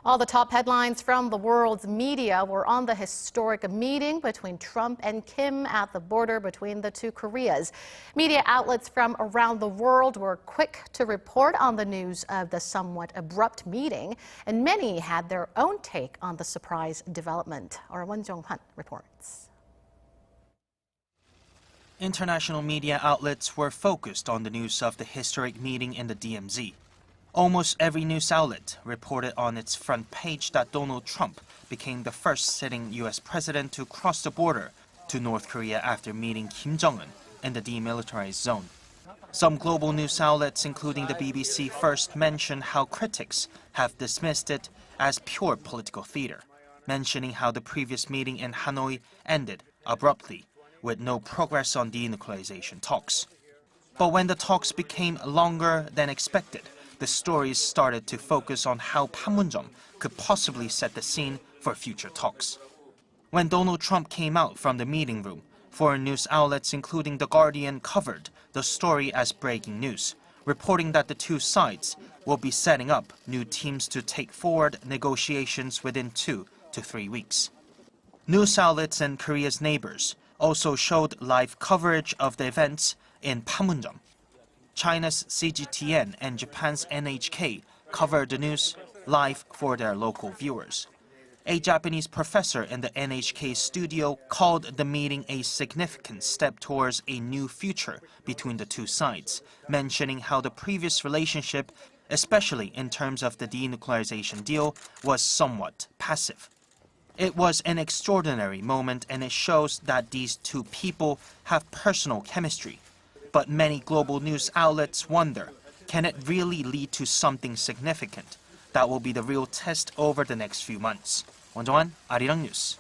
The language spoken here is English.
All the top headlines from the world's media were on the historic meeting between Trump and Kim at the border between the two Koreas. Media outlets from around the world were quick to report on the news of the somewhat abrupt meeting, and many had their own take on the surprise development. Our Jung-hwan reports. International media outlets were focused on the news of the historic meeting in the DMZ. Almost every news outlet reported on its front page that Donald Trump became the first sitting U.S. president to cross the border to North Korea after meeting Kim Jong-un in the demilitarized zone. Some global news outlets, including the BBC, first mentioned how critics have dismissed it as pure political theater, mentioning how the previous meeting in Hanoi ended abruptly, with no progress on denuclearization talks. But when the talks became longer than expected, the stories started to focus on how Panmunjom could possibly set the scene for future talks. When Donald Trump came out from the meeting room, foreign news outlets including The Guardian covered the story as breaking news, reporting that the two sides will be setting up new teams to take forward negotiations within 2 to 3 weeks. News outlets in Korea's neighbors also showed live coverage of the events in Panmunjom. China's CGTN and Japan's NHK covered the news live for their local viewers. A Japanese professor in the NHK studio called the meeting a significant step towards a new future between the two sides, mentioning how the previous relationship, especially in terms of the denuclearization deal, was somewhat passive. It was an extraordinary moment, and it shows that these two people have personal chemistry. But many global news outlets wonder, can it really lead to something significant? That will be the real test over the next few months. Jung-hwan, Arirang News.